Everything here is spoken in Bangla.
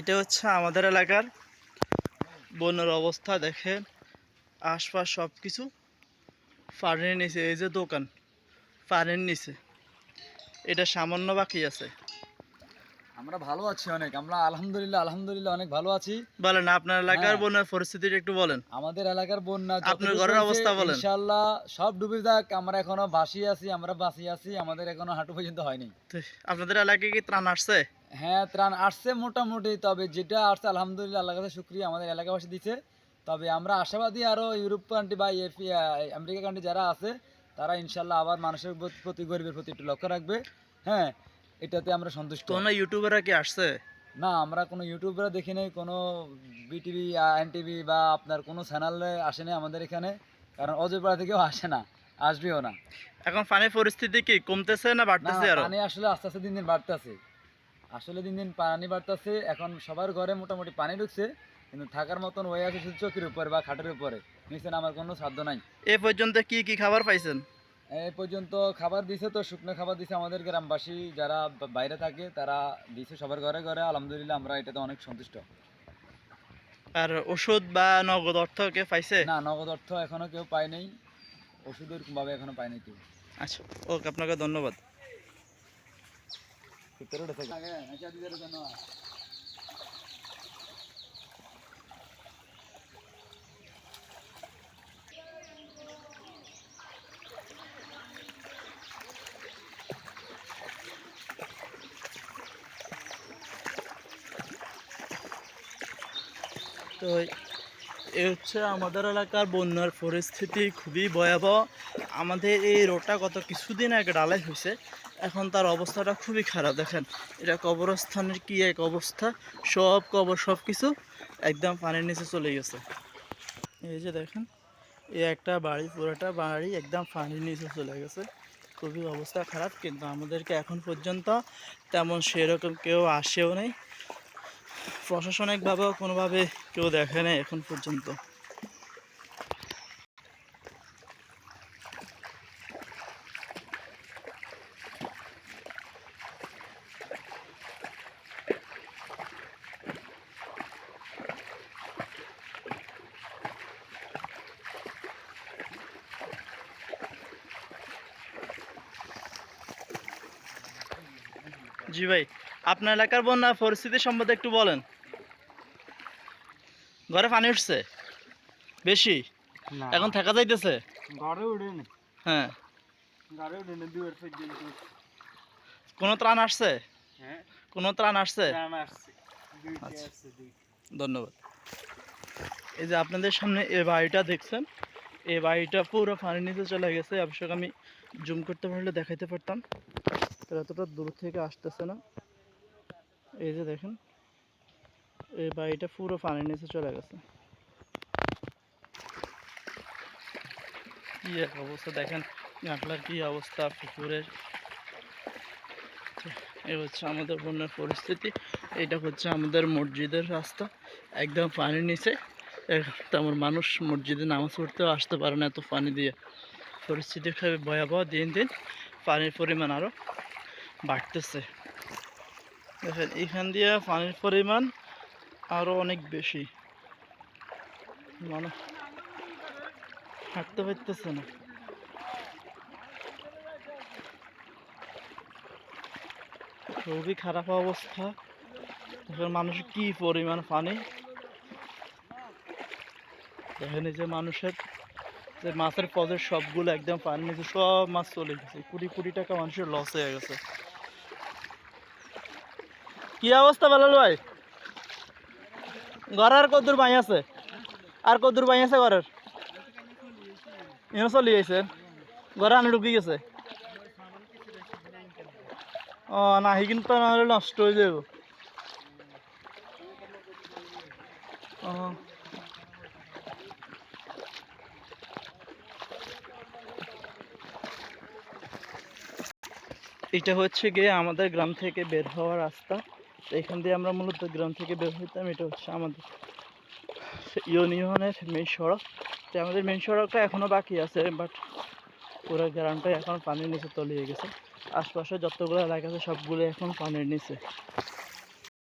এটা হচ্ছে আমাদের এলাকার বন্যার অবস্থা। দেখেন আশপাশ সব কিছু পানির নিচে। এই যে দোকান পানির নিচে, এটা সামান্য বাকি আছে। আমরা ভালো আছি অনেক, আমরা আলহামদুলিল্লাহ অনেক ভালো আছি। বলেন আপনার এলাকার হ্যাঁ, বন্যার পরিস্থিতিটা একটু বলেন। আমাদের এলাকার বন্যা আপনার যতটুকু ঘরের হয়েছে অবস্থা বলেন। ইনশাআল্লাহ সব ডুবে যাক, আমরা এখনো বাঁচিয়ে আছি, আমাদের এখনো হাঁটু পর্যন্ত হয়নি। তো আপনাদের এলাকায় কি ত্রাণ আসছে? হ্যাঁ, ত্রাণ আসছে মোটামুটি, তবে যেটা আসছে আলহামদুলিল্লাহ আল্লাহর কাছে শুকরিয়া আমাদের এলাকাবাসী দিচ্ছে। তবে আমরা আশাবাদী আরো ইউরোপ কান্ট্রি বা আমেরিকা কান্ট্রি যারা আছে তারা ইনশাআল্লাহ আবার মানুষের প্রতি গরিবের প্রতি একটু লক্ষ্য রাখবে। হ্যাঁ, এটাতে আমরা সন্তুষ্ট। কোন ইউটিউবাররা কি আসছে? না, আমরা কোনো ইউটিউবার দেখি নাই, কোনো বিটিভি এনটিভি বা আপনার কোনো চ্যানেলে আসে নাই আমাদের এখানে, কারণ অজয়পাড়া থেকেও আসে না, আসবেও না। এখন পানির পরিস্থিতি কি কমতেছে না না, বাড়তেছে আরো? পানি আসলে আস্তে আস্তে দিন দিন বাড়তেছে, দিন দিন পানি বাড়তেছে। এখন সবার ঘরে মোটামুটি পানি ঢুকছে, কিন্তু থাকার মতন হয়ে আছে শুধু চৌকির উপরে বা খাটের উপরে, নিচে নামার কোনো সাধ্য নাই। এ পর্যন্ত কি কি খাবার পাইছেন? এই পর্যন্ত খাবার দিছে, তো শুকনো খাবার দিছে আমাদের গ্রামবাসী যারা বাইরে থাকে তারা দিছে সবার ঘরে ঘরে। আলহামদুলিল্লাহ আমরা এটাতে অনেক সন্তুষ্ট। আর ওষুধ বা নগদ অর্থ কে পাইছে? না, নগদ অর্থ এখনো কেউ পায় নাই, ওষুধের ভাবে এখনো পায় নাই কেউ। আচ্ছা, ওকে, আপনাকে ধন্যবাদ। তো এ হচ্ছে আমাদের এলাকার বন্যার পরিস্থিতি খুবই ভয়াবহ। আমাদের এই রোডটা গত কিছুদিন আগে ঢালাই হয়েছে, এখন তার অবস্থাটা খুবই খারাপ। দেখেন এটা কবরস্থানের কি এক অবস্থা, সব কবর সব কিছু একদম পানির নিচে চলে গেছে। এই যে দেখেন, এই একটা বাড়ি, পুরোটা বাড়ি একদম পানির নিচে চলে গেছে, খুবই অবস্থা খারাপ। কিন্তু আমাদেরকে এখন পর্যন্ত তেমন সেরকম কেউ আসেও নেই, প্রশাসনিকভাবেও কোনোভাবে কেউ দেখে নেই এখন পর্যন্ত। জি ভাই, আপনার এলাকার বন্যা পরিস্থিতি সম্বন্ধে একটু বলেন। ঘরে পানি উঠছে বেশি? না, এখন থাকা যাইতেছে? ঘরে উঠেনি। হ্যাঁ। ঘরে উঠেনি, দুয়ার পর্যন্ত। কোনো ত্রাণ আসছে? হ্যাঁ, কোনো ত্রাণ আসছে? ত্রাণ আসছে, আচ্ছা, আসছে দুইটা। ধন্যবাদ। এই যে আপনাদের সামনে এই বাড়িটা দেখছেন, এই বাড়িটা পুরো পানির নিচে চলে গেছে। অবশ্য আমি জুম করতে পারলে দেখাইতে পারতাম, তো এতটা দূর থেকে আসতেছে না। এই যে দেখেন, এই বাড়িটা পুরো পানির নিচে চলে গেছে। কি এক অবস্থা দেখেন, ঘাটলার কি অবস্থা, পুকুরের। এই হচ্ছে আমাদের বন্যার পরিস্থিতি। এটা হচ্ছে আমাদের মসজিদের রাস্তা, একদম পানির নিচে। তেমন মানুষ মসজিদে নামাজ পড়তেও আসতে পারে না, এত পানি দিয়ে। পরিস্থিতি খুবই ভয়াবহ, দিন দিন পানির পরিমাণ আরও বাড়তেছে। দেখেন এখান দিয়ে পানির পরিমাণ আরও অনেক বেশি, মানুষ হাঁটতে পারতেছে না। খুবই খারাপ অবস্থা। দেখেন মানুষের কি পরিমাণ পানি। দেখেন এই যে মানুষের যে মাছের পদের সবগুলো একদম পানির নিচে, সব মাছ চলে গেছে। কোটি কোটি টাকা মানুষের লস হয়ে গেছে। কি অবস্থা বেলাল ভাই? ঘর আর কদ্দুর বাই আছে? আর কদ্দুর বাই আছে ঘরের? এনে চলে গেছে, ঘরে আনে ঢুকে গেছে। ও না, কিন্তু নাহলে নষ্ট হয়ে যাব। ও, এটা হচ্ছে গিয়ে আমাদের গ্রাম থেকে বের হওয়ার রাস্তা। তো এখান দিয়ে আমরা মূলত গ্রাম থেকে বের হইতাম। এটা হচ্ছে আমাদের ইউনিয়নের মেন সড়ক। তো আমাদের মেন সড়কটা এখনও বাকি আছে, বাট পুরো গ্রামটাই এখন পানির নিচে তলিয়ে গেছে। আশপাশে যতগুলো এলাকা আছে সবগুলো এখন পানির নিচে।